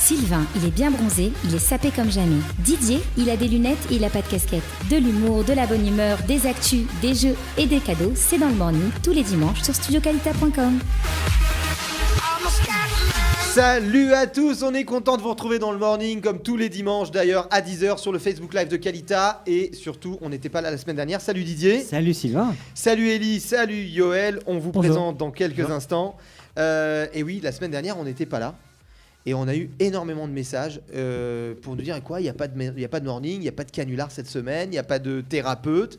Sylvain, il est bien bronzé, il est sapé comme jamais. Didier, il a des lunettes et il a pas de casquette. De l'humour, de la bonne humeur, des actus, des jeux et des cadeaux, c'est dans le morning, tous les dimanches sur studiocalita.com. Salut à tous, on est content de vous retrouver dans le morning comme tous les dimanches d'ailleurs à 10h sur le Facebook Live de Kalita et surtout on n'était pas là la semaine dernière. Salut Didier. Salut Sylvain. Salut Ellie, salut Yoël, on vous présente dans quelques instants. Et oui, la semaine dernière on n'était pas là et on a eu énormément de messages pour nous dire quoi, il n'y a pas de morning, il n'y a pas de canular cette semaine, il n'y a pas de thérapeute.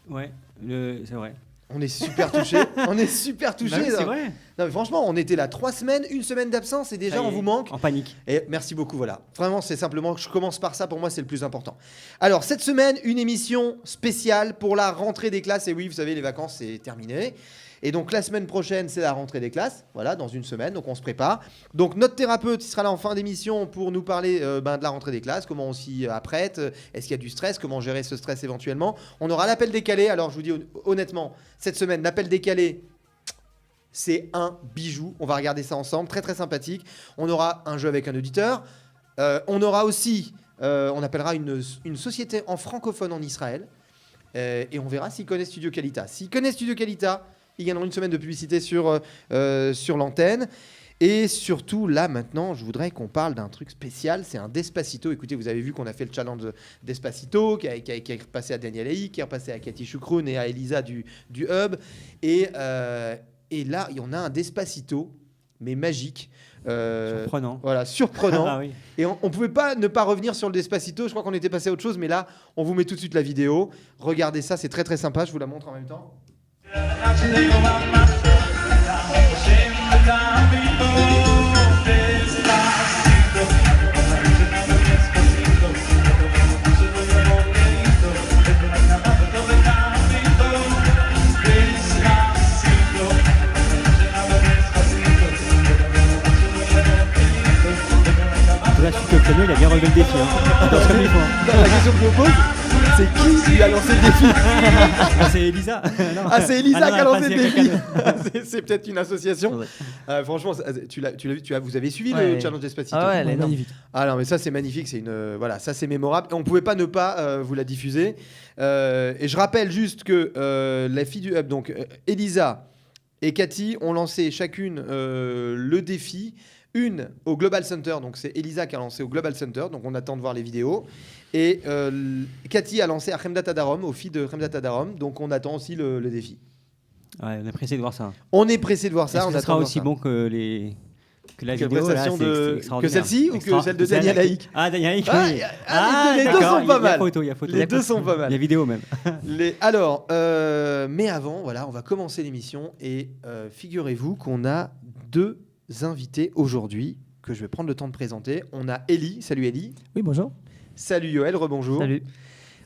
Ouais, c'est vrai. On est super touchés. On est super touchés. Bah oui, c'est vrai. Non, mais franchement, on était là 3 semaines, une semaine d'absence et déjà on vous manque. En panique. Et merci beaucoup, voilà. Vraiment, c'est simplement, je commence par ça, pour moi, c'est le plus important. Alors, cette semaine, une émission spéciale pour la rentrée des classes. Et oui, vous savez, les vacances, c'est terminé. Et donc, la semaine prochaine, c'est la rentrée des classes. Voilà, dans une semaine, donc on se prépare. Donc, notre thérapeute, il sera là en fin d'émission pour nous parler de la rentrée des classes, comment on s'y apprête, est-ce qu'il y a du stress, comment gérer ce stress éventuellement. On aura l'appel décalé. Alors, je vous dis honnêtement, cette semaine, l'appel décalé, c'est un bijou. On va regarder ça ensemble, très très sympathique. On aura un jeu avec un auditeur. On aura aussi, on appellera une société en francophone en Israël. Et on verra s'ils connaissent Studio Kalita. S'ils connaissent Studio Kalita, ils gagneront une semaine de publicité sur l'antenne. Et surtout, là, maintenant, je voudrais qu'on parle d'un truc spécial. C'est un Despacito. Écoutez, vous avez vu qu'on a fait le challenge Despacito, qui est repassé à Daniel Haïk, qui est repassé à Cathy Choukroun et à Elisa du Hub. Et là, on a un Despacito, mais magique. Surprenant. Voilà, surprenant. Ah, oui. Et on ne pouvait pas ne pas revenir sur le Despacito. Je crois qu'on était passé à autre chose, mais là, on vous met tout de suite la vidéo. Regardez ça, c'est très très sympa. Je vous la montre en même temps. Là, je suis il a bien relevé le défi. Comme il faut. La question que je me pose, c'est qui lui a lancé le défi? C'est Elisa. C'est Elisa qui a lancé le défi. quelqu'un C'est peut-être une association. Ouais. Franchement, tu l'as vu, vous avez suivi Ouais. le challenge Despacito? Ah ouais, elle est magnifique. Ah non, mais ça c'est magnifique, voilà, ça c'est mémorable. Et on pouvait pas ne pas vous la diffuser. Et je rappelle juste que la fille du Hub, donc Elisa et Cathy, ont lancé chacune le défi. Une au Global Center, donc c'est Elisa qui a lancé au Global Center, donc on attend de voir les vidéos. Et Cathy a lancé à Khemdat Adarom, aux filles de Khemdat Adarom, donc on attend aussi le défi. Ouais, on est pressé de voir ça. On est pressé de voir ça. Est-ce que ça sera aussi bon que la vidéo là, que celle-ci ou que celle de Daniel Haïk? Ah, Daniel Haïk, oui. Les deux sont pas mal. Il y a photo. Les deux sont pas mal. Il y a vidéo même. Alors, mais avant, voilà, on va commencer l'émission et figurez-vous qu'on a 2 invités aujourd'hui que je vais prendre le temps de présenter. On a Ellie. Salut Ellie. Oui, bonjour. Salut Yoël, rebonjour. Salut.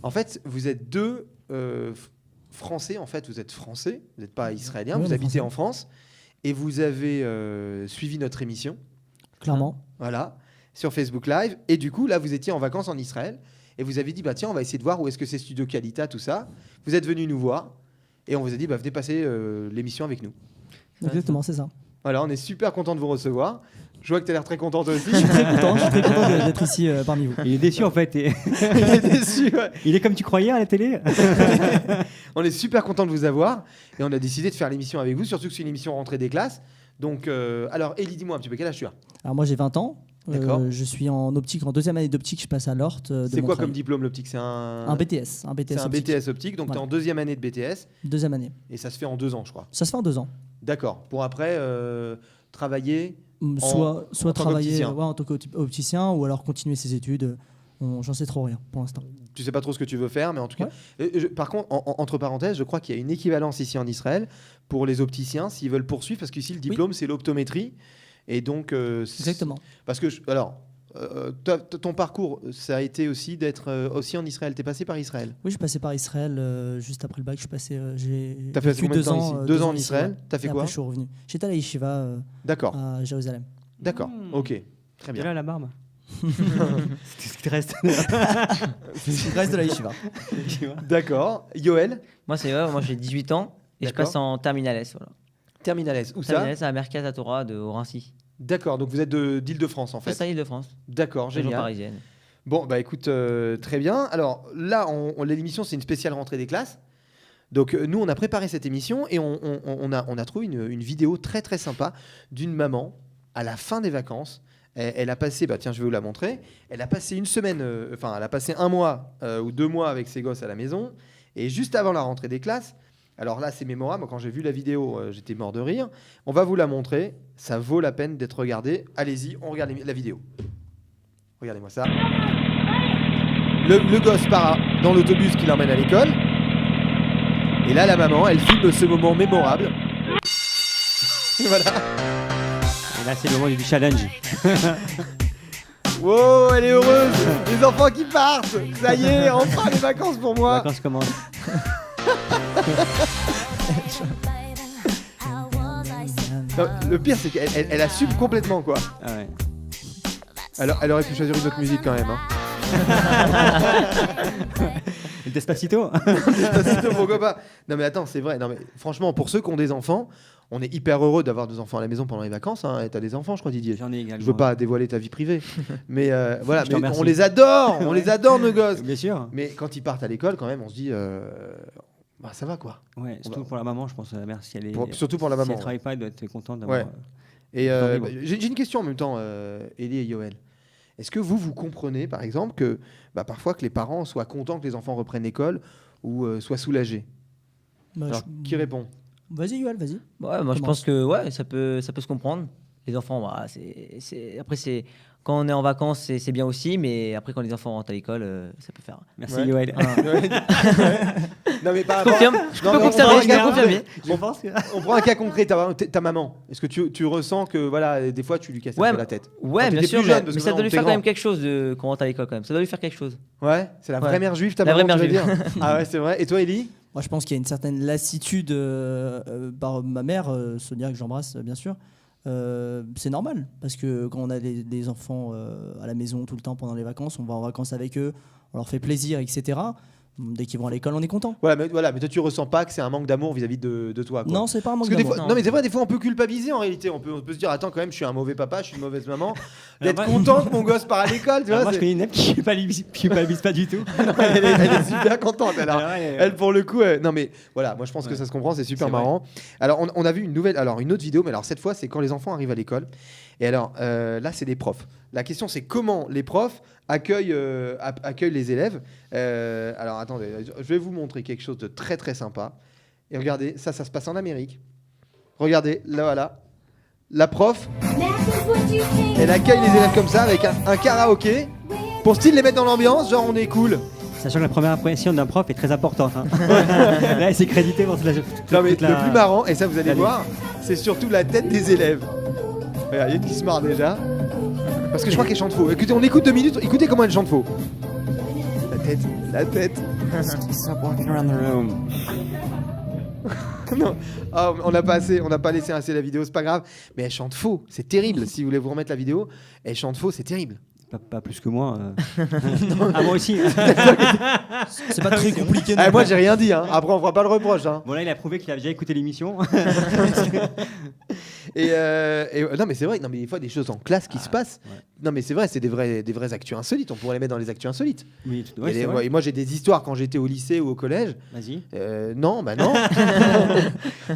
En fait, vous êtes 2 Français. En fait, vous êtes Français. Vous n'êtes pas Israélien. Oui, vous habitez français. en France et vous avez suivi notre émission. Clairement. Voilà, sur Facebook Live. Et du coup, là, vous étiez en vacances en Israël et vous avez dit, bah tiens, on va essayer de voir où est-ce que c'est Studio Kalita, tout ça. Vous êtes venu nous voir et on vous a dit, bah venez passer l'émission avec nous. Exactement, c'est ça. Voilà, on est super content de vous recevoir. Je vois que tu as l'air très contente aussi. Je suis très content d'être ici parmi vous. Il est déçu en fait. Il est déçu, ouais. Il est comme tu croyais à la télé. On est super content de vous avoir et on a décidé de faire l'émission avec vous, surtout que c'est une émission rentrée des classes. Donc, alors, Ellie, dis-moi un petit peu, quel âge tu as? Alors moi j'ai 20 ans. D'accord. Je suis en optique, en 2e année d'optique, je passe à l'Ort. C'est quoi comme diplôme l'optique? C'est un BTS. Un BTS c'est un optique. BTS optique, donc Voilà. tu es en 2e année de BTS 2e année. et ça se fait en 2 ans, je crois. Ça se fait en 2 ans. D'accord. Pour après travailler Soit en tant travailler qu'opticien. en tant qu'opticien ou alors continuer ses études. J'en sais trop rien pour l'instant. Tu sais pas trop ce que tu veux faire, mais en tout cas. Par contre, entre parenthèses, je crois qu'il y a une équivalence ici en Israël pour les opticiens s'ils veulent poursuivre, parce qu'ici le diplôme c'est l'optométrie, et donc. Exactement. Parce que ton parcours, ça a été aussi d'être aussi en Israël. T'es passé par Israël. Oui, je suis passé par Israël juste après le bac. J'ai T'as fait vécu combien de temps ici? 2 ans en ici, Israël. ouais. T'as fait Et quoi? après, je suis revenu. J'étais à la Yeshiva D'accord. à Jérusalem. D'accord. Ok. Très Et bien. là, la barbe. C'est ce qui te reste. Je reste de la Yeshiva. D'accord. Yoël, Moi, moi j'ai 18 ans et je D'accord. passe en Terminal S. Voilà. Terminal S. Où ça? Terminal S à Merkaz Torah de Orincy. D'accord, donc vous êtes d'Île-de-France en fait. C'est ça, Île-de-France. D'accord, Région génial. parisienne. Bon, bah écoute, très bien. Alors là, l'émission, c'est une spéciale rentrée des classes. Donc nous, on a préparé cette émission et on a trouvé une vidéo très très sympa d'une maman à la fin des vacances. Elle a passé, bah tiens, je vais vous la montrer. Elle a passé une semaine, elle a passé 1 mois ou 2 mois avec ses gosses à la maison. Et juste avant la rentrée des classes, alors là, c'est mémorable. Quand j'ai vu la vidéo, j'étais mort de rire. On va vous la montrer. Ça vaut la peine d'être regardé. Allez-y, on regarde la vidéo. Regardez-moi ça. Le gosse part dans l'autobus qui l'emmène à l'école. Et là, la maman, elle filme ce moment mémorable. Voilà. Et là, c'est le moment du challenge. Wow, elle est heureuse. Les enfants qui partent. Ça y est, enfin les vacances pour Les moi. vacances commencent. Non, le pire, c'est qu'elle assume complètement, quoi. Ah ouais. Alors, elle aurait pu choisir une autre musique quand même. Hein. Le Despacito. Despacito, pourquoi pas. Non mais attends, c'est vrai. Non mais franchement, pour ceux qui ont des enfants, on est hyper heureux d'avoir des enfants à la maison pendant les vacances. Hein. Et t'as des enfants, je crois, Didier. J'en ai également. Je veux pas dévoiler ta vie privée, mais voilà. Je te Mais remercie. on les adore, on les adore nos gosses. Bien sûr. Mais quand ils partent à l'école, quand même, on se dit, bah ça va quoi. Ouais, surtout pour la maman, je pense, la mère, si elle est. Surtout pour la Si maman. elle travaille pas, elle doit être contente d'avoir. Ouais. Et Temps libre. j'ai une question en même temps, Elie et Yoël. Est-ce que vous comprenez, par exemple, que parfois que les parents soient contents que les enfants reprennent l'école ou soient soulagés? Bah, Alors, qui répond? Vas-y, Yoel, vas-y. Ouais, moi je pense que ouais, ça peut se comprendre. Les enfants, bah, après c'est quand on est en vacances, c'est bien aussi, mais après quand les enfants rentrent à l'école, ça peut faire. Merci, Ouais. Yoël. Non mais par Je confirme, je peux confirmer, je peux confirmer. Je pense que. On prend un cas concret, ta maman. Est-ce que tu ressens que voilà, des fois tu lui casses un Ouais, peu la tête? Ouais, Quand bien t'étais sûr, plus jeune, mais parce que ça doit maintenant, lui t'es faire quand grand. même quelque chose quand on rentre à l'école quand même. Ça doit lui faire quelque chose. Ouais, c'est la vraie Ouais. mère juive, ta La maman, vraie tu mère veux juive. dire? Ah ouais, c'est vrai. Et toi, Élie? Moi, je pense qu'il y a une certaine lassitude par ma mère, Sonia, que j'embrasse, bien sûr. C'est normal, parce que quand on a des enfants à la maison tout le temps pendant les vacances, on va en vacances avec eux, on leur fait plaisir, etc. Dès qu'ils vont à l'école, on est content. Voilà, mais toi, tu ressens pas que c'est un manque d'amour vis-à-vis de toi, quoi. Non, c'est pas un manque Parce que des d'amour. fois, non mais c'est vrai, des fois on peut culpabiliser en réalité. On peut se dire, attends, quand même, je suis un mauvais papa, je suis une mauvaise maman. D'être moi- content que mon gosse part à l'école, tu vois. Moi, je connais une app qui culpabilise pas du tout. elle est super contente. Alors, Alors, elle pour le coup, non mais voilà, moi je pense que ça se comprend, c'est super C'est vrai. marrant. Alors on a vu une autre vidéo, mais alors cette fois c'est quand les enfants arrivent à l'école. Et alors là c'est des profs. La question c'est comment les profs accueillent les élèves. Alors attendez, je vais vous montrer quelque chose de très très sympa. Et regardez, ça se passe en Amérique. Regardez, là voilà, la prof, elle accueille les élèves comme ça avec un karaoké pour style les mettre dans l'ambiance, genre on est cool. Sachant que la première impression d'un prof est très importante. Hein. Là, c'est crédité pour toute la. Non mais toute la- le plus marrant, et ça vous allez Allez. voir, c'est surtout la tête des élèves. Regarde, il y a qui se marre déjà. Parce que je crois qu'elle chante faux. Écoutez, on écoute 2 minutes, écoutez comment elle chante faux. La tête. Stop walking around the room. Non. Ah, on n'a pas laissé assez la vidéo, c'est pas grave. Mais elle chante faux, c'est terrible. Si vous voulez vous remettre la vidéo, elle chante faux, c'est terrible. Pas plus que moi. Ah, moi aussi. C'est pas très compliqué. non Ah, moi plus. j'ai rien dit, hein. Après on fera pas le reproche. Hein. Bon, là, il a prouvé qu'il a déjà écouté l'émission. Et non mais c'est vrai, non mais des fois des choses en classe qui se passent. ouais. Non mais c'est vrai, c'est des vrais actus insolites. On pourrait les mettre dans les actus insolites. Oui, Et c'est vrai. et moi j'ai des histoires quand j'étais au lycée ou au collège. Vas-y. Non, bah non.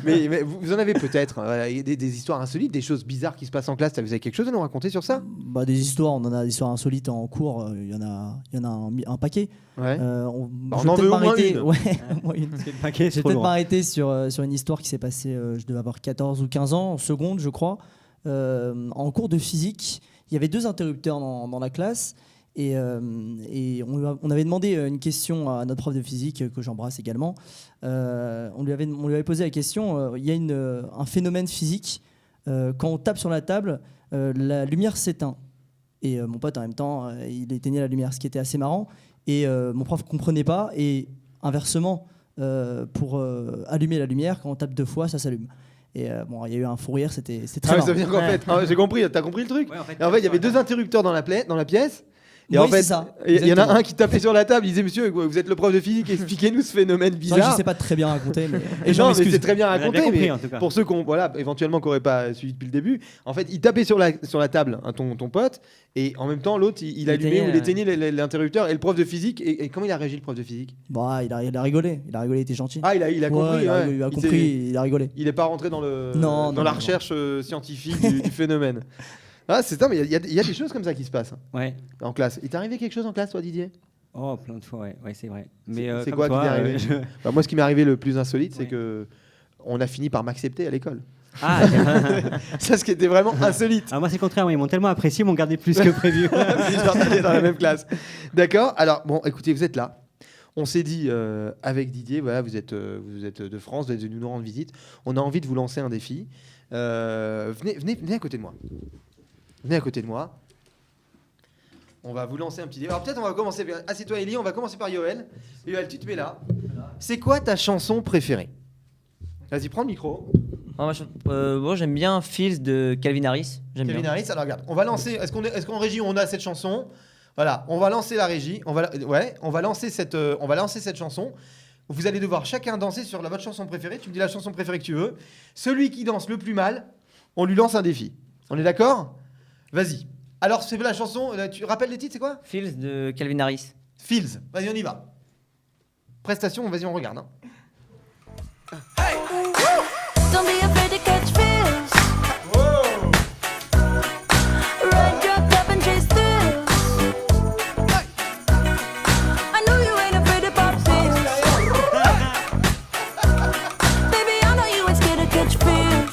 mais vous en avez peut-être. Voilà, il y a des histoires insolites, des choses bizarres qui se passent en classe. Vous avez quelque chose à nous raconter sur ça? Bah, des histoires, on en a des histoires insolites en cours, il y en a un paquet. Ouais. On on je vais en peut-être veut au moins m'arrêter- une. Ouais, au moins une. Parce que le paquet, Je c'est vais trop peut-être lourd. m'arrêter sur une histoire qui s'est passée, je devais avoir 14 ou 15 ans, en seconde, je crois. En cours de physique, il y avait 2 interrupteurs dans la classe. Et on avait demandé une question à notre prof de physique, que j'embrasse également. On lui avait posé la question, il y a un phénomène physique, quand on tape sur la table, la lumière s'éteint. Et mon pote, en même temps, il éteignait la lumière, ce qui était assez marrant. Et mon prof ne comprenait pas. Et inversement, pour allumer la lumière, quand on tape 2 fois, ça s'allume. Et bon, il y a eu un fou rire, c'était très Ah, marrant. ça veut dire qu'en fait, j'ai compris, t'as compris le truc. Ouais, en fait, Et en fait, il y avait 2 interrupteurs dans la pièce. Et Oui, en fait, c'est ça, il y en a exactement. un qui tapait sur la table, il disait monsieur, vous êtes le prof de physique, expliquez-nous ce phénomène C'est vrai que je bizarre. sais pas très bien raconter, mais Et j'en non, mais m'excuse. c'est très bien On a bien raconté. compris, Mais en tout cas. pour ceux qui ont, voilà, éventuellement qui n'auraient pas suivi depuis le début, en fait, il tapait sur la table, hein, ton pote, et en même temps, l'autre, il allumait ou il éteignait l'interrupteur. Et le prof de physique, et comment il a réagi le prof de physique? Bah, il a rigolé, il était gentil. Ah, il a Ouais, compris. il a, ouais. il a Il compris, s'est- il a rigolé. Il n'est pas rentré dans Non, la recherche scientifique du phénomène. Ah, c'est ça, mais il y a des choses comme ça qui se passent hein, Ouais. en classe. Il t'est arrivé quelque chose en classe, toi, Didier? Oh, plein de fois, ouais, c'est vrai. C'est comme quoi qui toi, t'est arrivé Bah, moi, ce qui m'est arrivé le plus insolite, c'est Ouais. que on a fini par m'accepter à l'école. Ah, Ça, ce qui était vraiment insolite. ah, moi c'est le contraire, ils m'ont tellement apprécié, ils m'ont gardé plus que prévu. Histoire d'aller dans la même classe. D'accord. Alors, bon, écoutez, vous êtes là. On s'est dit avec Didier, voilà, vous êtes de France, vous êtes venu nous rendre visite. On a envie de vous lancer un défi. Venez à côté de moi. Venez à côté de moi. On va vous lancer un petit défi. Alors peut-être on va commencer. Assieds-toi, Ellie. On va commencer par Yoël. Yoël, tu te mets là. C'est quoi ta chanson préférée? Vas-y, prends le micro. Bon, j'aime bien Feels de Calvin Harris. J'aime Kevin bien. Harris. Alors regarde, on va lancer. Est-ce qu'en régie on a cette chanson? Voilà, on va lancer la régie. On va lancer cette chanson. Vous allez devoir chacun danser sur votre chanson préférée. Tu me dis la chanson préférée que tu veux. Celui qui danse le plus mal, on lui lance un défi. On est d'accord? Vas-y. Alors c'est la chanson. Tu rappelles les titres, c'est quoi? Feels de Calvin Harris. Feels. Vas-y, on y va. Prestation. Vas-y, on regarde. Hein. Don't be afraid to catch feels. Ride your cup and chase thrills. I know you ain't afraid to pop pills. Baby, I know you ain't scared to catch feels.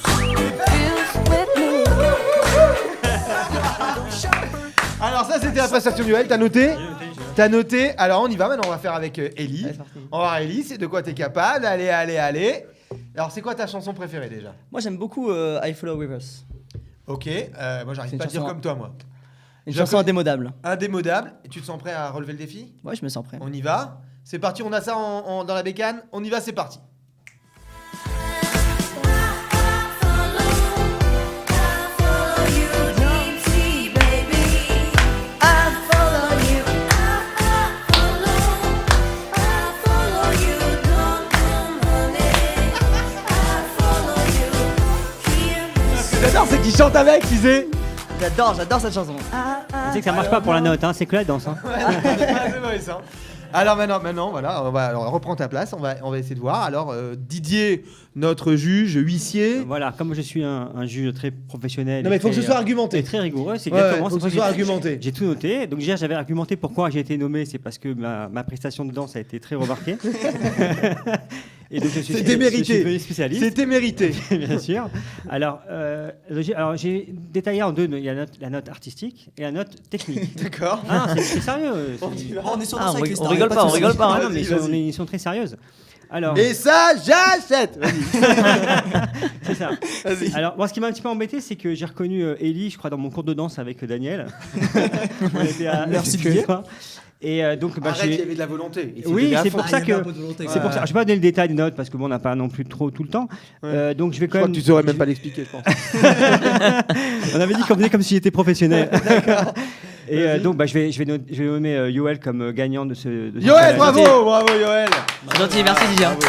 Feels with me. Alors ça, c'était la prestation du L. T'as noté? T'as noté? Alors on y va. Maintenant, on va faire avec Ellie. Allez, c'est parti. On va voir Ellie. C'est de quoi t'es capable? Allez, allez, allez. Alors c'est quoi ta chanson préférée déjà? Moi, j'aime beaucoup I Follow Rivers. Ok. Moi, j'arrive C'est pas à une dire chanson- comme toi, moi. Une Je chanson connais- indémodable. Indémodable. Et tu te sens prêt à relever le défi? Ouais, je me sens prêt. On y va. C'est parti. On a ça dans la bécane. On y va. C'est parti. J'adore, c'est qu'il chante avec, tu sais. J'adore cette chanson. Tu sais que ça marche pas pour la note, hein, c'est que la danse. Hein. C'est vrai ça. Alors maintenant, voilà, alors, reprends ta place. On va essayer de voir. Alors Didier, notre juge, huissier. Voilà, comme je suis un juge très professionnel. Non mais il faut que ce soit et argumenté. très rigoureux, c'est Ouais, exactement faut que c'est ce pour soit ça que argumenté. J'ai tout noté. Donc hier, j'avais argumenté pourquoi j'ai été nommé, c'est parce que ma prestation de danse a été très remarquée. Et donc je suis C'était mérité. Je suis devenu spécialiste. C'était mérité. Bien sûr. Alors, j'ai détaillé en deux. Il y a la note artistique et la note technique. D'accord. Ah, c'est sérieux. On est sur Ah, ça avec les on stars, rigole y a pas, de on souci. rigole pas. Ah hein. non, mais Vas-y. ils sont très sérieuses. Alors, Et ça, j'achète. Vas-y. c'est ça. Vas-y. Alors, moi, ce qui m'a un petit peu embêté, c'est que j'ai reconnu Ellie, je crois, dans mon cours de danse avec Daniel. On était à Merci, ce Didier. soir. Et donc, Arrête, il y avait de la volonté. Il Oui, s'était à c'est fond. pour ça il y avait que. un peu de volonté. C'est pour ça. Je vais pas donner le détail des notes parce que bon, on n'a pas non plus trop tout le temps. Ouais. Donc je vais Je quand crois même. que tu saurais même pas l'expliquer, je pense. On avait dit qu'on faisait comme s'il était professionnel. Et donc bah, je vais nommer Yoël comme gagnant de ce. Yoël, challenge. bravo Yoël. C'est gentil, merci Didier. Bravo.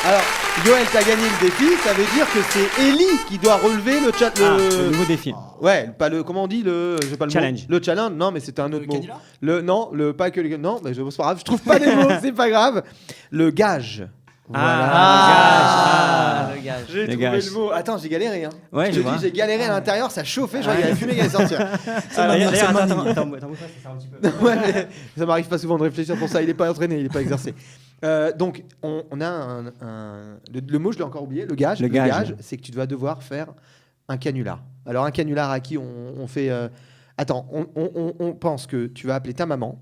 Alors, Yoël, t'as gagné le défi, ça veut dire que c'est Ellie qui doit relever le chat. Le nouveau défi. Ouais, pas le. Comment on dit le. J'ai pas le Challenge. mot. Le challenge, non, mais c'était un autre mot. canular Non, pas que le. Non, mais c'est pas grave, je trouve pas les mots, c'est pas grave. Le gage. Ah, le gage. J'ai Le trouvé gage. le mot. Attends, j'ai galéré. Hein. Ouais, je je te vois. dis, j'ai galéré à l'intérieur, ça chauffait, je crois qu'il y a la fumée qui allait sortir. D'ailleurs, c'est ma attends, ligne. attends, bouge pas, ça sert un petit peu. Ouais, mais ça m'arrive pas souvent de réfléchir pour ça. Il est pas entraîné, il est pas exercé. Donc, on a le mot, je l'ai encore oublié. Le gage. Le gage. C'est que tu vas devoir faire un canular. Alors, un canular à qui on fait. Attends, on pense que tu vas appeler ta maman.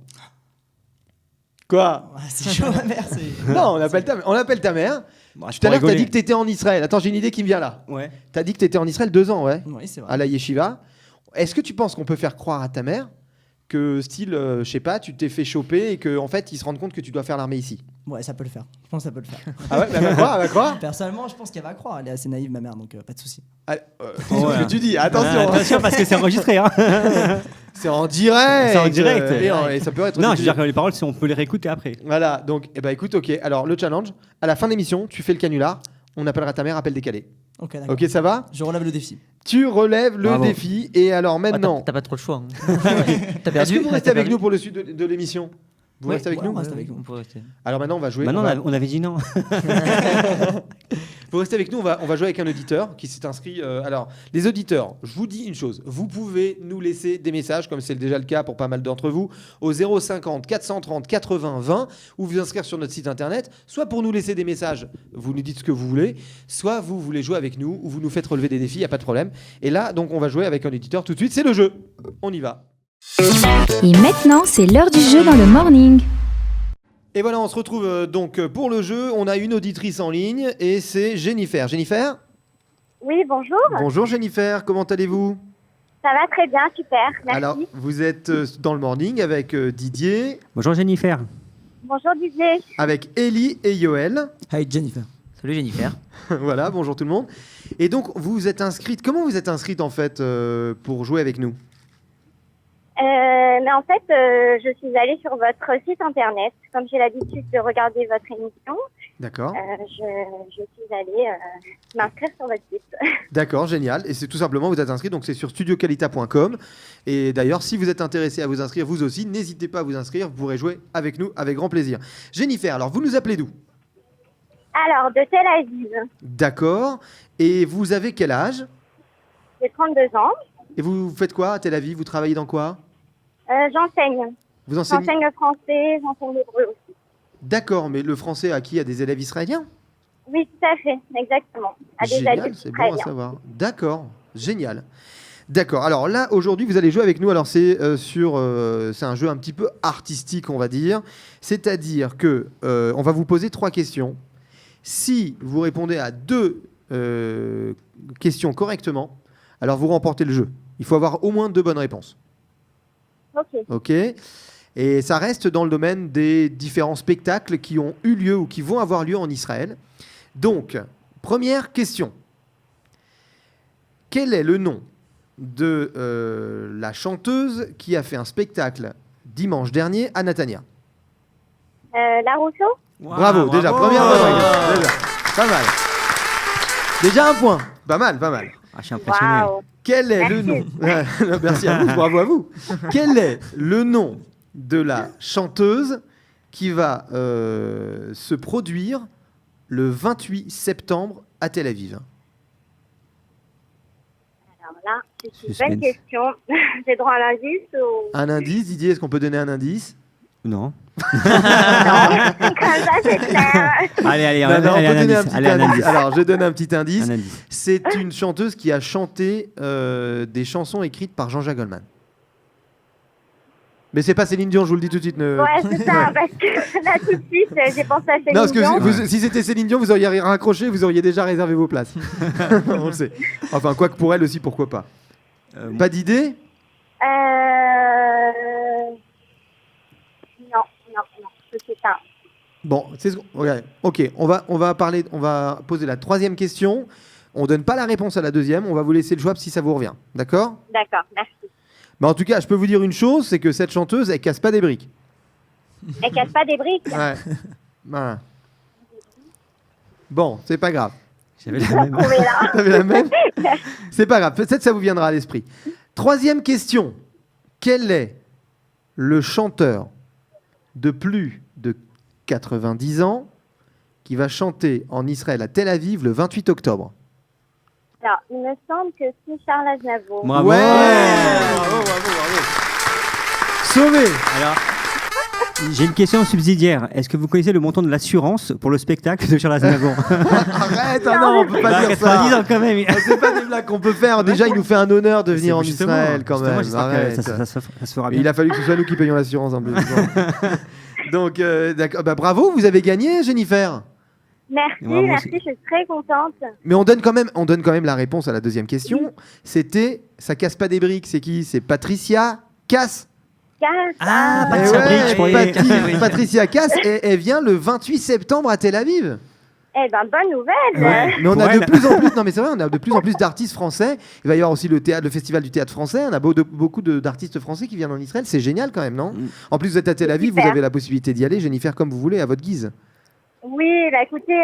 Quoi? Ah, c'est chaud, ma mère. Non, on appelle ta mère. Bon, je Tout à peux l'heure, t'as rigoler. dit que t'étais en Israël. Attends, j'ai une idée qui me vient là. Ouais. T'as dit que t'étais en Israël 2 ans, ouais, Oui, c'est vrai. à la yeshiva. Est-ce que tu penses qu'on peut faire croire à ta mère que, style, je sais pas, tu t'es fait choper et qu'en fait, ils se rendent compte que tu dois faire l'armée ici? Ouais, ça peut le faire. Je pense que ça peut le faire. Ah ouais, mais elle va croire. Personnellement, je pense qu'elle va croire. Elle est assez naïve, ma mère, donc pas de souci. Attention à ce Ouais. que tu dis, attention. Attention parce que c'est enregistré. Hein. C'est en direct. C'est en direct. Et ça peut être. Non, je veux dire que les paroles, on peut les réécouter après. Voilà, donc, écoute, ok. Alors, le challenge, à la fin de l'émission, tu fais le canular. On appellera ta mère, appel décalé. Ok, d'accord. Ok, ça va? Je relève le défi. Tu relèves le Bravo. défi. Et alors, Ouais, maintenant, t'as pas trop le choix. hein. T'as est-ce perdu. que vous restez avec nous pour le suite de l'émission? Vous Ouais, restez avec ouais, nous? on reste avec nous. On peut rester. Alors maintenant, on va jouer. Maintenant, on va- on avait dit non. Vous restez avec nous, on va jouer avec un auditeur qui s'est inscrit. Alors, les auditeurs, je vous dis une chose, vous pouvez nous laisser des messages, comme c'est déjà le cas pour pas mal d'entre vous, au 050 430 80 20, ou vous inscrire sur notre site internet, soit pour nous laisser des messages, vous nous dites ce que vous voulez, soit vous voulez jouer avec nous, ou vous nous faites relever des défis, il n'y a pas de problème. Et là, donc, on va jouer avec un auditeur tout de suite, c'est le jeu. On y va. Et maintenant, c'est l'heure du jeu dans le morning. Et voilà, on se retrouve donc pour le jeu. On a une auditrice en ligne et c'est Jennifer. Jennifer? Oui, bonjour. Bonjour Jennifer, comment allez-vous? Ça va très bien, super. Merci. Alors, vous êtes dans le morning avec Didier, Bonjour Jennifer. Bonjour Didier. avec Ellie et Yoël. Hi Jennifer. Salut Jennifer. Voilà, bonjour tout le monde. Et donc, vous vous êtes inscrite. Comment vous êtes inscrite en fait pour jouer avec nous? Mais en fait, je suis allée sur votre site internet. Comme j'ai l'habitude de regarder votre émission, D'accord. je suis allée m'inscrire sur votre site. D'accord, génial. Et c'est tout simplement, vous êtes inscrit, donc c'est sur studioqualita.com. Et d'ailleurs, si vous êtes intéressé à vous inscrire, vous aussi, n'hésitez pas à vous inscrire. Vous pourrez jouer avec nous avec grand plaisir. Jennifer, alors vous nous appelez d'où? Alors, de Tel Aviv, D'accord. Et vous avez quel âge? j'ai 32 ans. Et vous faites quoi à Tel Aviv? Vous travaillez dans quoi? J'enseigne. Vous enseignez? J'enseigne le français, j'enseigne l'hébreu aussi. D'accord, mais le français à qui? À des élèves israéliens? Oui, tout à fait, exactement. À des Génial, adultes c'est bon à israéliens. savoir. D'accord, génial. D'accord. Alors là, aujourd'hui, vous allez jouer avec nous. Alors c'est c'est un jeu un petit peu artistique, on va dire. C'est-à-dire que on va vous poser 3 questions. Si vous répondez à 2 questions correctement, alors vous remportez le jeu. Il faut avoir au moins 2 bonnes réponses. Ok. Ok. Et ça reste dans le domaine des différents spectacles qui ont eu lieu ou qui vont avoir lieu en Israël. Donc, première question. Quel est le nom de la chanteuse qui a fait un spectacle dimanche dernier à Natania? La Rousseau. Bravo, déjà, première bonne réponse. Déjà, pas mal. Déjà un point. Pas mal, pas mal. Ah, je suis impressionné. Waouh. Quel est le nom Merci à vous, bravo à vous. Quel est le nom de la chanteuse qui va se produire le 28 septembre à Tel Aviv? Alors là, c'est une Suspense. bonne question. J'ai droit à l'indice ou... Un indice, Didier, est-ce qu'on peut donner un indice? Non. Comme ça, c'est clair. Allez, Non, non, on allez, peut un donner un indice. petit Allez, un indice. indice. Alors, je donne un petit indice. Un indice. C'est une chanteuse qui a chanté des chansons écrites par Jean-Jacques Goldman. Mais c'est pas Céline Dion, je vous le dis tout de suite. Ouais, c'est ça, parce que là, tout de suite, j'ai pensé à Céline Non, parce que Dion. si c'était Céline Dion, vous auriez raccroché, vous auriez déjà réservé vos places. On le sait. Enfin, quoi que pour elle aussi, pourquoi pas. Pas d'idée? Non, je sais pas. Bon, ouais, ok, on va poser la 3e question. On donne pas la réponse à la 2e, on va vous laisser le choix si ça vous revient. D'accord? D'accord, merci. Mais en tout cas, je peux vous dire une chose, c'est que cette chanteuse, elle casse pas des briques. Elle casse pas des briques. Ouais. Voilà. Bon, c'est pas grave. J'avais la même. Trouvez là. T'avais la même? C'est pas grave, peut-être ça vous viendra à l'esprit. 3e question. Quel est le chanteur de plus de 90 ans qui va chanter en Israël à Tel Aviv le 28 octobre? Alors, il me semble que c'est Charles Aznavour. Bravo. Ouais. Bravo. Sauvé. Alors, j'ai une question subsidiaire. Est-ce que vous connaissez le montant de l'assurance pour le spectacle de Charles Aznavour? Arrête, ah non, on peut pas Bah, dire 90 ça. ans quand même. Ah, c'est pas des blagues qu'on peut faire. Déjà, il nous fait un honneur de venir en Justement, Israël quand justement, même. j'espère que Arrête. ça se fera Mais bien. il a fallu que ce soit nous qui payons l'assurance en plus. Donc, d'accord. Bah, bravo, vous avez gagné, Jennifer. Merci, Bravo, merci, je suis très contente. Mais on donne quand même la réponse à la 2e question. C'était, ça casse pas des briques. C'est qui? C'est Patricia Cass. Casse. Ah, Eh Patricia ouais, Brick, je croyais. Patricia Cass, elle vient le 28 septembre à Tel Aviv. Eh ben, bonne nouvelle. Ouais. Mais on Pour a elle. de plus en plus, non mais c'est vrai, on a de plus en plus d'artistes français. Il va y avoir aussi le festival du théâtre français. On a beaucoup d'artistes français qui viennent en Israël. C'est génial quand même, non? En plus, vous êtes à Tel Aviv, vous Super. avez la possibilité d'y aller, Jennifer, comme vous voulez, à votre guise. Oui, bah écoutez,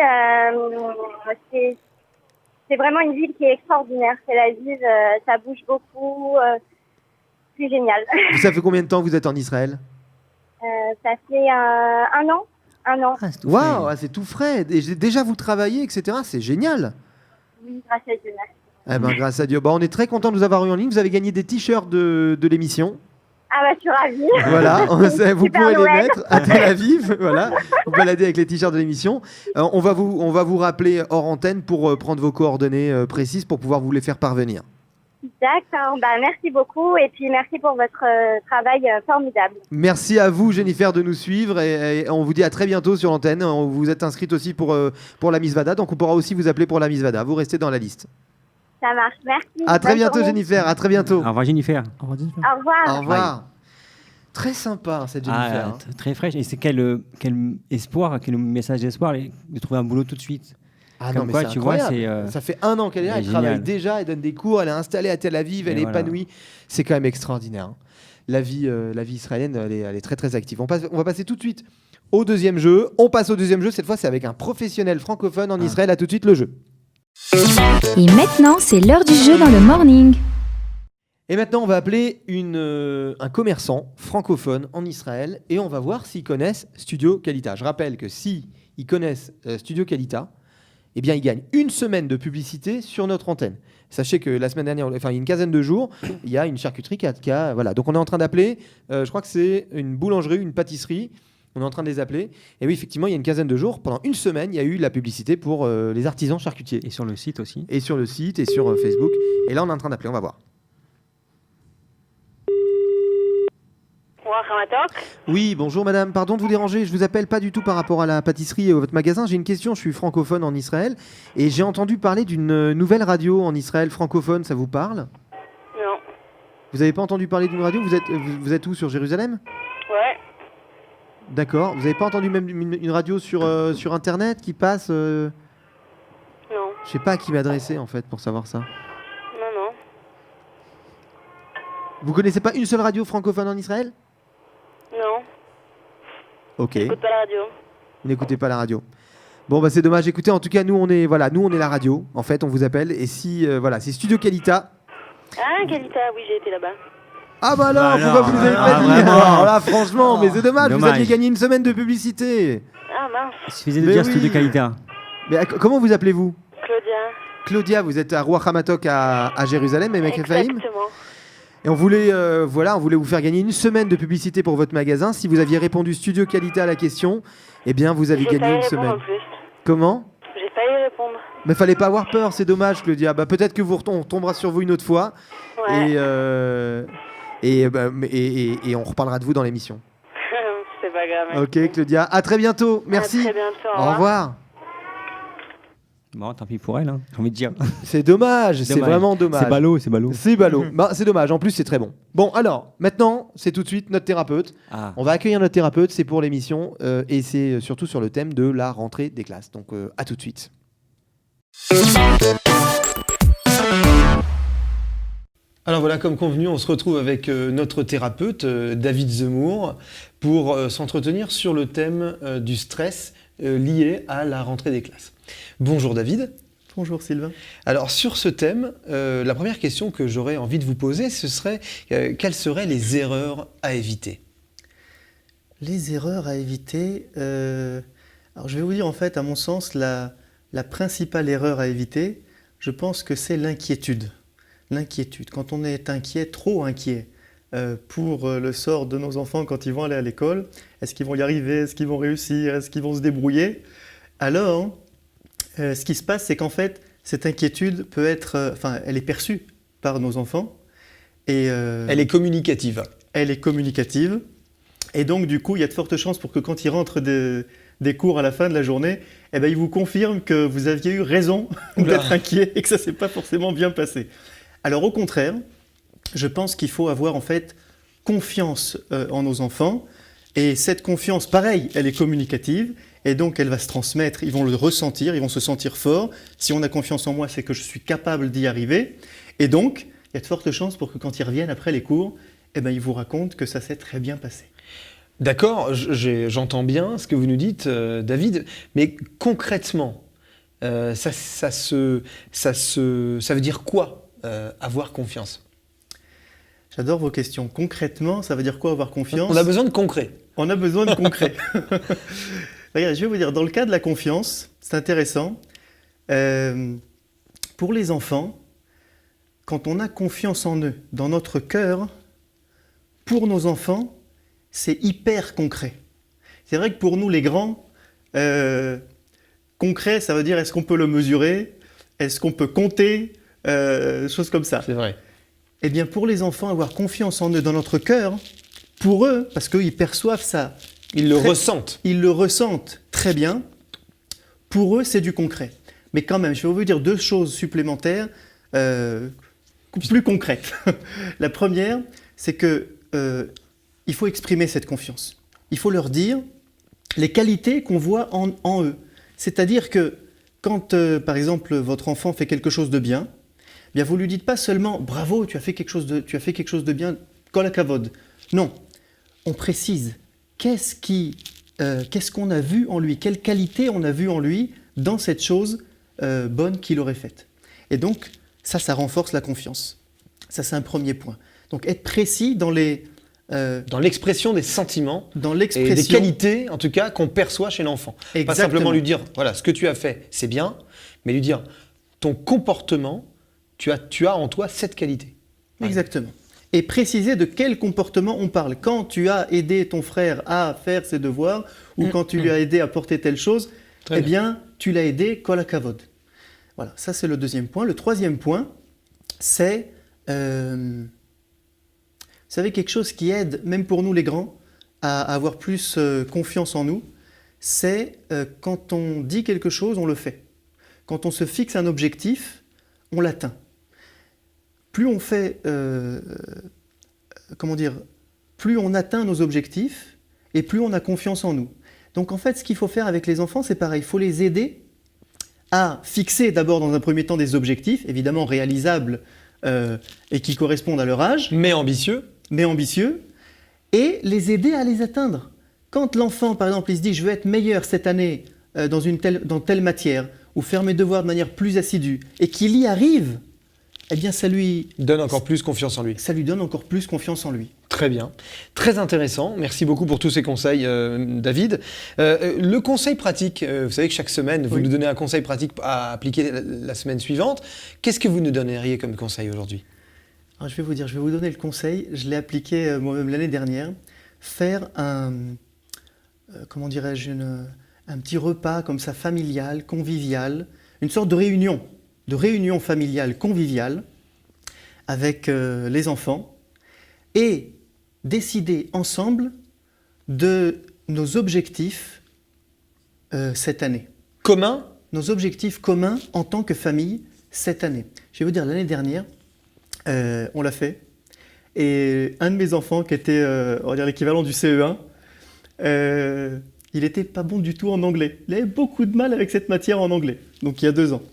c'est vraiment une ville qui est extraordinaire. Tel Aviv, ça bouge beaucoup. C'est génial. Ça fait combien de temps que vous êtes en Israël? Ça fait 1 an. 1 an. Ah, c'est tout Waouh, fait. ah, c'est tout frais. Et déjà, vous travaillez, etc. C'est génial. Oui, grâce à Dieu. Merci. Eh ben, grâce à Dieu. Bon, on est très content de vous avoir eu en ligne. Vous avez gagné des t-shirts de l'émission. Ah bah, je suis ravie. Voilà, vous Super pourrez les Noël. mettre à Tel Aviv. Voilà, vous balader avec les t-shirts de l'émission. On va vous rappeler hors antenne pour prendre vos coordonnées précises pour pouvoir vous les faire parvenir. D'accord. Bah, merci beaucoup. Et puis, merci pour votre travail formidable. Merci à vous, Jennifer, de nous suivre et on vous dit à très bientôt sur l'antenne. Vous êtes inscrite aussi pour la Miss Vada, donc on pourra aussi vous appeler pour la Miss Vada. Vous restez dans la liste. Ça marche. Merci. À très Bonne bientôt, journée. Jennifer. À très bientôt. Au revoir, Jennifer. Au revoir, Jennifer. Au revoir. Au revoir. Très sympa, cette Jennifer. hein. Très fraîche. Et c'est quel espoir, quel message d'espoir de trouver un boulot tout de suite. Ah Comme non, mais quoi, c'est tu vois, incroyable. c'est, Ça fait 1 an qu'elle est là, elle elle est travaille géniale. déjà, elle donne des cours, elle est installée à Tel Aviv, elle Et est voilà. épanouie. C'est quand même extraordinaire. hein. La vie israélienne, elle est très très active. On va passer tout de suite au deuxième jeu. On passe au deuxième jeu. Cette fois, c'est avec un professionnel francophone en Israël. À tout de suite, le jeu. Et maintenant, c'est l'heure du jeu dans le morning. Et maintenant, on va appeler un commerçant francophone en Israël et on va voir s'ils connaissent Studio Kalita. Je rappelle que s'ils connaissent Studio Kalita, eh bien, ils gagnent 1 semaine de publicité sur notre antenne. Sachez que la semaine dernière, enfin, il y a une quinzaine de jours, il y a une charcuterie qui a voilà. Donc, on est en train d'appeler, je crois que c'est une boulangerie, une pâtisserie. On est en train de les appeler. Et oui, effectivement, il y a une quinzaine de jours, pendant 1 semaine, il y a eu la publicité pour les artisans charcutiers. Et sur le site aussi. Et sur le site et sur Facebook. Et là, on est en train d'appeler, on va voir. Oui, bonjour madame, pardon de vous déranger, je vous appelle pas du tout par rapport à la pâtisserie et à votre magasin. J'ai une question, je suis francophone en Israël et j'ai entendu parler d'une nouvelle radio en Israël francophone, ça vous parle? Non. Vous n'avez pas entendu parler d'une radio? Vous êtes où, sur Jérusalem? Ouais. D'accord, vous n'avez pas entendu même une radio sur internet qui passe Non. Je sais pas à qui m'adresser en fait pour savoir ça. Non, non. Vous connaissez pas une seule radio francophone en Israël? Non. Ok. Écoute pas la radio. Vous n'écoutez pas la radio. Bon bah c'est dommage. Écoutez, en tout cas nous on est la radio. En fait, on vous appelle et si c'est Studio Kalita. Ah, Kalita, oui, j'ai été là-bas. Ah bah alors, Alors, pourquoi vous nous avez pas dit? vraiment. Alors là, franchement, mais c'est dommage. Vous Dommage. aviez gagné 1 semaine de publicité. Ah, mince. Il suffisait de Mais dire oui. Studio Kalita. Mais comment vous appelez-vous? Claudia. Claudia, vous êtes à Roi Hamatok à Jérusalem, et Mekrefaim. Exactement. Et on voulait vous faire gagner 1 semaine de publicité pour votre magasin. Si vous aviez répondu Studio Kalita à la question, eh bien vous avez J'ai pas gagné y 1 répondre semaine. en plus. Comment? J'ai pas y répondre. Mais fallait pas avoir peur, c'est dommage, Claudia. Bah, peut-être que on tombera sur vous une autre fois. Ouais. Et on reparlera de vous dans l'émission. C'est pas grave. Ok, Claudia. À très bientôt. Merci. À très bientôt. Au revoir. Bon, tant pis pour elle, j'ai envie de dire. C'est dommage, c'est vraiment dommage. C'est ballot, c'est ballot. C'est ballot. Bah, c'est dommage. En plus, c'est très bon. Bon, alors, maintenant, c'est tout de suite notre thérapeute. Ah. On va accueillir notre thérapeute, c'est pour l'émission et c'est surtout sur le thème de la rentrée des classes. Donc, à tout de suite. Alors voilà, comme convenu, on se retrouve avec notre thérapeute, David Zemmour, pour s'entretenir sur le thème du stress lié à la rentrée des classes. Bonjour David. Bonjour Sylvain. Alors sur ce thème, la première question que j'aurais envie de vous poser, ce serait quelles seraient les erreurs à éviter? Les erreurs à éviter, alors je vais vous dire en fait, à mon sens, la principale erreur à éviter, je pense que c'est l'inquiétude. L'inquiétude, quand on est inquiet, trop inquiet pour le sort de nos enfants quand ils vont aller à l'école, est-ce qu'ils vont y arriver, est-ce qu'ils vont réussir, est-ce qu'ils vont se débrouiller? Alors, ce qui se passe, c'est qu'en fait, cette inquiétude peut être, elle est perçue par nos enfants. Et, elle est communicative. Elle est communicative. Et donc, du coup, il y a de fortes chances pour que quand ils rentrent des cours à la fin de la journée, eh ben, ils vous confirment que vous aviez eu raison d'être inquiet et que ça ne s'est pas forcément bien passé. Alors, au contraire, je pense qu'il faut avoir en fait confiance en nos enfants. Et cette confiance, pareil, elle est communicative. Et donc, elle va se transmettre, ils vont le ressentir, ils vont se sentir forts. Si on a confiance en moi, c'est que je suis capable d'y arriver. Et donc, il y a de fortes chances pour que quand ils reviennent après les cours, ils vous racontent que ça s'est très bien passé. D'accord, j'entends bien ce que vous nous dites, David, mais concrètement, ça veut dire quoi, avoir confiance? J'adore vos questions. Concrètement, ça veut dire quoi avoir confiance? On a besoin de concret. On a besoin de concret. Regarde, je vais vous dire, dans le cas de la confiance, c'est intéressant. Pour les enfants, quand on a confiance en eux, dans notre cœur, pour nos enfants, c'est hyper concret. C'est vrai que pour nous, les grands, concret, ça veut dire est-ce qu'on peut le mesurer? Est-ce qu'on peut compter? Choses comme ça. C'est vrai. Eh bien, pour les enfants, avoir confiance en eux, dans notre cœur, pour eux, parce qu'ils perçoivent ça. Ils le ressentent. Ils le ressentent très bien. Pour eux, c'est du concret. Mais quand même, je vais vous dire 2 choses supplémentaires, plus concrètes. La première, c'est que il faut exprimer cette confiance. Il faut leur dire les qualités qu'on voit en eux. C'est-à-dire que quand, par exemple, votre enfant fait quelque chose de bien, eh bien vous ne lui dites pas seulement « bravo, tu as fait quelque chose de bien, kol hakavod ». Non, on précise qu'est-ce qu'on a vu en lui, quelle qualité on a vu en lui dans cette chose bonne qu'il aurait faite. Et donc, ça renforce la confiance. Ça, c'est un premier point. Donc, être précis dans l'expression des sentiments, dans et des qualités, en tout cas, qu'on perçoit chez l'enfant. Pas simplement lui dire, voilà, ce que tu as fait, c'est bien, mais lui dire, ton comportement, tu as en toi cette qualité. Exactement. Et préciser de quel comportement on parle. Quand tu as aidé ton frère à faire ses devoirs, ou quand tu lui as aidé à porter telle chose, eh bien, tu l'as aidé kol hakavod. Voilà, ça c'est le deuxième point. Le troisième point, c'est, vous savez, quelque chose qui aide, même pour nous les grands, à avoir plus confiance en nous, c'est quand on dit quelque chose, on le fait. Quand on se fixe un objectif, on l'atteint. Plus on fait, plus on atteint nos objectifs et plus on a confiance en nous. Donc en fait, ce qu'il faut faire avec les enfants, c'est pareil. Il faut les aider à fixer d'abord dans un premier temps des objectifs, évidemment réalisables et qui correspondent à leur âge. Mais ambitieux. Et les aider à les atteindre. Quand l'enfant, par exemple, il se dit « je veux être meilleur cette année dans telle matière » ou faire mes devoirs de manière plus assidue et qu'il y arrive, eh bien ça lui donne encore plus confiance en lui. Ça lui donne encore plus confiance en lui. Très bien. Très intéressant. Merci beaucoup pour tous ces conseils, David. Le conseil pratique, vous savez que chaque semaine, vous nous donnez un conseil pratique à appliquer la semaine suivante. Qu'est-ce que vous nous donneriez comme conseil aujourd'hui? Alors, je vais vous donner le conseil. Je l'ai appliqué moi-même l'année dernière. Faire un petit repas comme ça, familial, convivial, une sorte de réunion familiale conviviale avec les enfants et décider ensemble de nos objectifs cette année. Communs? Nos objectifs communs en tant que famille cette année. Je vais vous dire, l'année dernière, on l'a fait. Et un de mes enfants, qui était on va dire l'équivalent du CE1, il n'était pas bon du tout en anglais. Il avait beaucoup de mal avec cette matière en anglais, donc il y a 2 ans.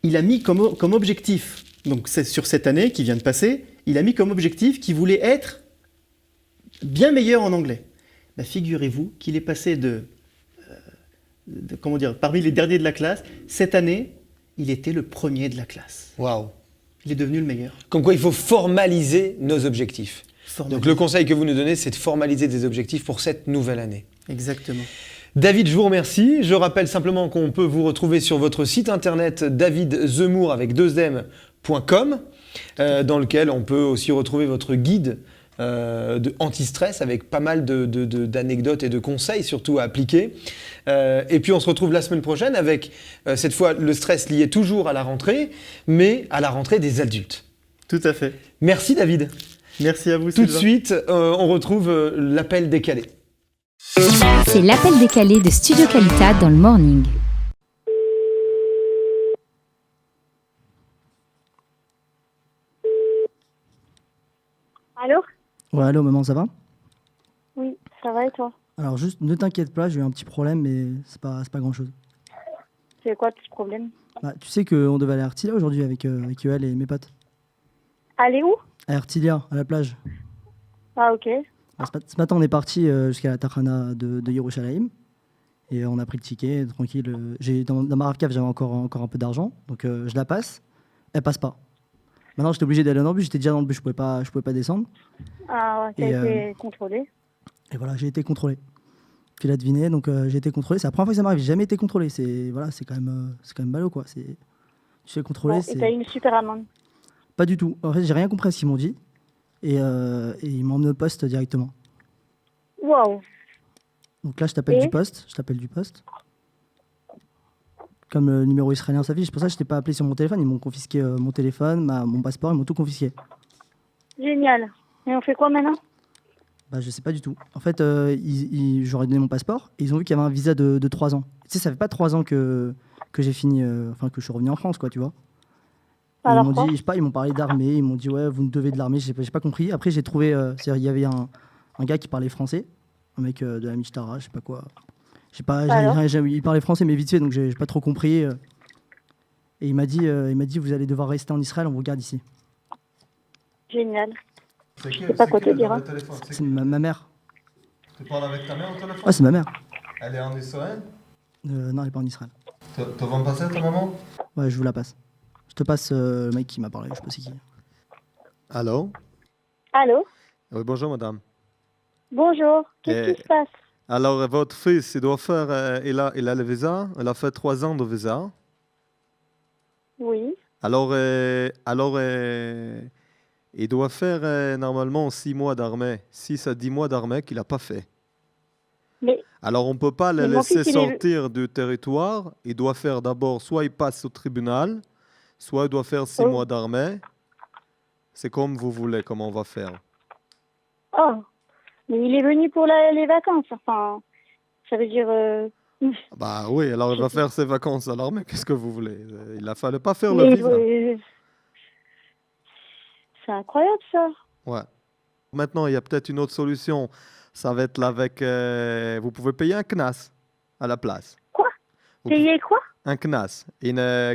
Il a mis comme objectif, donc c'est sur cette année qui vient de passer, il a mis comme objectif qu'il voulait être bien meilleur en anglais. Ben, figurez-vous qu'il est passé parmi les derniers de la classe. Cette année, il était le premier de la classe. Waouh! Il est devenu le meilleur. Comme quoi, il faut formaliser nos objectifs. Donc le conseil que vous nous donnez, c'est de formaliser des objectifs pour cette nouvelle année. Exactement. David, je vous remercie. Je rappelle simplement qu'on peut vous retrouver sur votre site internet davidzemour avec 2m.com, dans lequel on peut aussi retrouver votre guide de anti-stress avec pas mal d'anecdotes et de conseils surtout à appliquer. Et puis on se retrouve la semaine prochaine avec cette fois le stress lié toujours à la rentrée, mais à la rentrée des adultes. Tout à fait. Merci David. Merci à vous. Tout de suite, on retrouve l'appel décalé. C'est l'appel décalé de Studio Qualita dans le morning. Allô? Ouais, allô, maman, ça va? Oui, ça va et toi? Alors juste, ne t'inquiète pas, j'ai eu un petit problème, mais c'est pas grand-chose. C'est quoi le petit problème? Bah, tu sais qu'on devait aller à Artilia aujourd'hui avec Yoel et mes potes. Aller où? À Artilia, à la plage. Ah, ok. Alors, ce matin, on est parti jusqu'à la Tachana de Yerushalayim. Et on a pris le ticket, tranquille. Dans ma Rav-Cave, j'avais encore un peu d'argent. Donc je la passe. Elle passe pas. Maintenant, j'étais obligé d'aller dans le bus. J'étais déjà dans le bus, je pouvais pas descendre. Ah, t'as Et, été contrôlé. Et voilà, j'ai été contrôlé. Tu l'as deviné, donc j'ai été contrôlé. C'est la première fois que ça m'arrive. J'ai jamais été contrôlé. C'est quand même ballot, quoi. Tu fais contrôler. Bon, et t'as eu une super amende. Pas du tout. En fait, j'ai rien compris à ce qu'ils m'ont dit. Et ils m'ont emmené au poste directement. Waouh. Donc là, je t'appelle du poste. Comme le numéro israélien s'affiche. C'est pour ça que je t'ai pas appelé sur mon téléphone. Ils m'ont confisqué mon téléphone, mon passeport. Ils m'ont tout confisqué. Génial. Et on fait quoi maintenant? Bah, je sais pas du tout. En fait, j'aurais donné mon passeport. Et ils ont vu qu'il y avait un visa de 3 ans. Tu sais, ça fait pas 3 ans que j'ai fini, que je suis revenu en France, quoi, tu vois. Et Alors ils m'ont quoi? dit, je sais pas, ils m'ont parlé d'armée. Ils m'ont dit, ouais, vous nous devez de l'armée. J'ai pas compris. Après, j'ai trouvé, il y avait un gars qui parlait français, un mec de la Mishtara, je sais pas quoi. Il parlait français, mais vite fait, donc j'ai pas trop compris. Et il m'a dit, vous allez devoir rester en Israël, on vous garde ici. Génial. C'est Je sais pas quoi te dire. Hein. C'est ma mère. Tu parles avec ta mère au téléphone? Ouais, c'est ma mère. Elle est en Israël? Non, elle est pas en Israël. Tu vas me passer à ta maman? Ouais, je vous la passe. Je te passe le mec qui m'a parlé, je sais pas c'est qui. Allô? Allô? Oui, bonjour madame. Bonjour. Qu'est-ce qui se passe? Alors, votre fils, il doit faire, il a le visa, il a fait 3 ans de visa. Oui. Alors, il doit faire normalement 6 mois d'armée, 6 à 10 mois d'armée qu'il n'a pas fait. Mais Alors, on ne peut pas le Mais mon laisser fils, sortir du territoire. Il doit faire d'abord, soit il passe au tribunal, soit il doit faire 6 Oh. mois d'armée. C'est comme vous voulez, comment on va faire. oh, mais il est venu pour les vacances. Enfin, ça veut dire. Bah oui, alors il va faire ses vacances à l'armée. Qu'est-ce que vous voulez? Il ne fallait pas faire le Mais visa. c'est incroyable ça. Ouais. Maintenant, il y a peut-être une autre solution. Ça va être là avec... vous pouvez payer un CNAS à la place. Quoi? Vous Payer quoi? Un CNAS.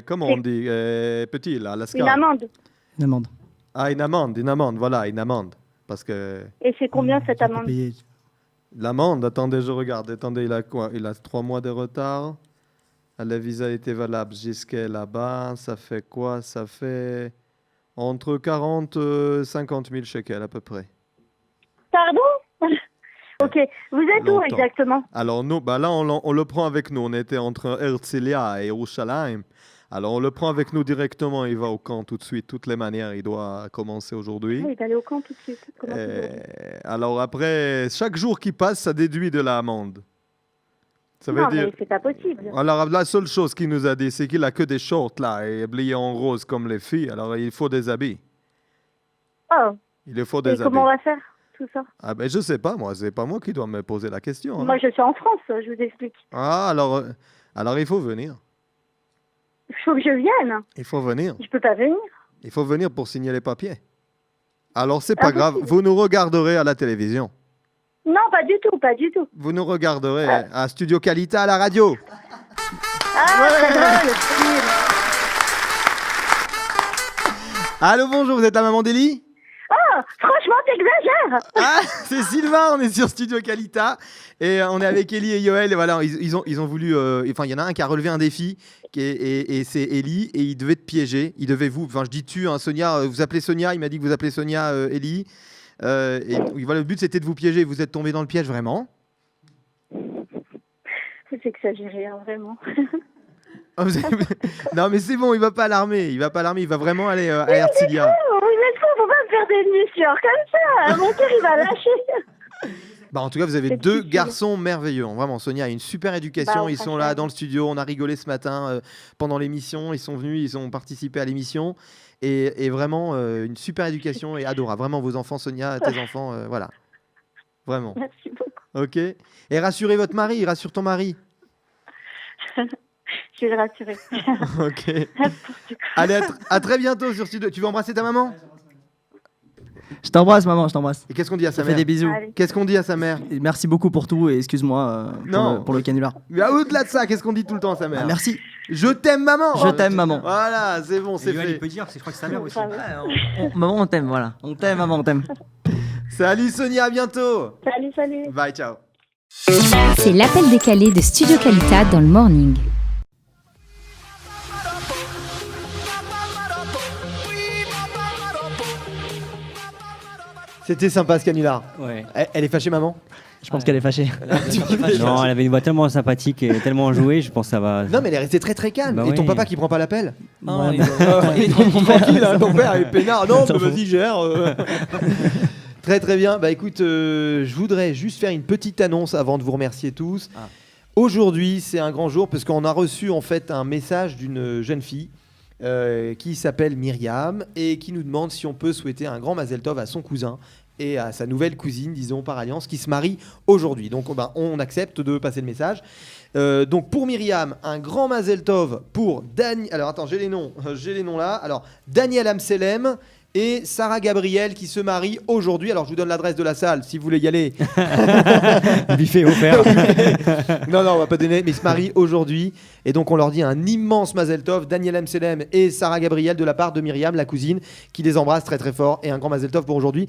Comment on dit? Petit, là, à la Une Scar. amende. Une amende. Ah, une amende, voilà, une amende. Parce que Et c'est combien cette Faut amende? payer. l'amende, attendez, je regarde. Attendez, il a quoi? Il a 3 mois de retard. Le visa était valable jusqu'à là-bas. Ça fait quoi? Ça fait entre 40 et 50 000 shekels à peu près. Pardon? Ok. Vous êtes où Longtemps. exactement? Alors nous, bah là, on le prend avec nous. On était entre Herzliya et Yerushalayim. Alors on le prend avec nous directement. Il va au camp tout de suite. Toutes les manières, il doit commencer aujourd'hui. Ah, il est allé au camp tout de suite. Comment ça se fait? Alors après, chaque jour qui passe, ça déduit de l'amende. Ça veut Non, dire... mais c'est pas possible. Alors la seule chose qu'il nous a dit, c'est qu'il a que des shorts là, et habillés en rose comme les filles. Alors il faut des habits. Oh, Il lui faut et des habits. comment on va faire tout ça? Ah ben je sais pas, moi. C'est pas moi qui dois me poser la question. Hein. Moi, je suis en France, je vous explique. Ah, alors il faut venir. Il faut que je vienne. Il faut venir. Je peux pas venir. Il faut venir pour signer les papiers. Alors c'est pas grave, Impossible. vous nous regarderez à la télévision. Non, pas du tout, pas du tout. Vous nous regarderez à Studio Qualita à la radio. Ah, très drôle, c'est nul. Allô, bonjour, vous êtes la maman d'Élie? Oh, franchement, t'exagères. Ah, c'est Sylvain, on est sur Studio Qualita et on est avec Élie et Yoel. Et voilà, ils ont voulu. Enfin, il y en a un qui a relevé un défi et c'est Élie et il devait te piéger. Il devait vous. Enfin, je dis tu, hein, Sonia. Vous appelez Sonia. Il m'a dit que vous appelez Sonia Élie. Et voilà, le but c'était de vous piéger. Vous êtes tombé dans le piège vraiment. C'est exagéré, hein, vraiment. Ah, non, mais c'est bon, il va pas à l'armée. Il va pas à l'armée. Il va vraiment aller à Herzliya. Oh, vous êtes fous, faut pas me faire des munitions comme ça. Mon cœur, il va lâcher. Bah, en tout cas, vous avez C'est 2 difficile. garçons merveilleux. Hein. Vraiment, Sonia a une super éducation. Bah, Ils sont franchement. là dans le studio. On a rigolé ce matin pendant l'émission. Ils sont venus, ils ont participé à l'émission. Et vraiment, une super éducation et adorable. Vraiment, vos enfants, Sonia, tes enfants, voilà. Vraiment. Merci beaucoup. Ok. Et rassurez votre mari, rassure ton mari. Je vais le rassurer. Ok. Allez, à très bientôt sur Studio. Tu veux embrasser ta maman? Je t'embrasse, maman, je t'embrasse. Et qu'est-ce qu'on dit à Je sa te fais mère des bisous. Allez. Qu'est-ce qu'on dit à sa mère? Et merci beaucoup pour tout et excuse-moi Non. pour le canular. Mais au-delà de ça, qu'est-ce qu'on dit tout le temps à sa mère? Ah, merci. Je t'aime, maman. Je t'aime, maman. Voilà, c'est bon, c'est Yoann, fait. il peut dire, parce que je crois que c'est sa mère aussi. Maman, on t'aime, voilà. On t'aime, maman, on t'aime. Salut Sonia, à bientôt. Salut. Bye, ciao. C'est l'appel décalé de Studio Kalita dans le morning. C'était sympa ce canular. Ouais. Elle est fâchée, maman? Je pense qu'elle est fâchée. Non, elle avait une voix tellement sympathique et tellement enjouée, je pense que ça va. Non, mais elle est restée très très calme. Bah Et ton oui. papa qui prend pas l'appel? Non, Ouais, il- Tranquille, hein, ton père est peinard. Non, Attends, mais vas-y, gère. Très très bien. Bah écoute, je voudrais juste faire une petite annonce avant de vous remercier tous. Ah. Aujourd'hui, c'est un grand jour parce qu'on a reçu en fait un message d'une jeune fille qui s'appelle Myriam et qui nous demande si on peut souhaiter un grand Mazel Tov à son cousin et à sa nouvelle cousine, disons par alliance, qui se marie aujourd'hui. Donc on accepte de passer le message. Donc pour Myriam, un grand Mazel Tov pour Daniel. Alors attends, j'ai les noms là. Alors Daniel Amselem et Sarah Gabriel qui se marient aujourd'hui. Alors je vous donne l'adresse de la salle si vous voulez y aller. Buffet offert. Non, on va pas donner, mais ils se marient aujourd'hui. Et donc on leur dit un immense Mazel Tov, Daniel Amselem et Sarah Gabriel de la part de Myriam, la cousine, qui les embrasse très très fort. Et un grand Mazel Tov pour aujourd'hui.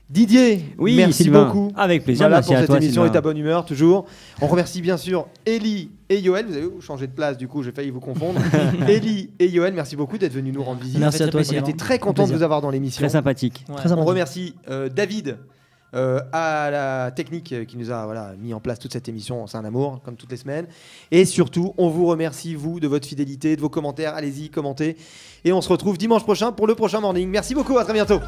Didier, Oui, merci Sylvain. beaucoup. Avec plaisir, Voilà merci pour à cette toi, émission Sylvain. et ta bonne humeur toujours. On remercie bien sûr Ellie et Yoël. Vous avez changé de place, du coup j'ai failli vous confondre. Ellie et Yoël, merci beaucoup d'être venus nous rendre visite. Merci à toi, On Sylvain. était très contents de plaisir. vous avoir dans l'émission. Très sympathique. Ouais. Très On sympa. remercie David à la technique qui nous a mis en place toute cette émission. C'est un amour, comme toutes les semaines. Et surtout, on vous remercie, vous, de votre fidélité, de vos commentaires. Allez-y, commentez. Et on se retrouve dimanche prochain pour le prochain morning. Merci beaucoup, à très bientôt.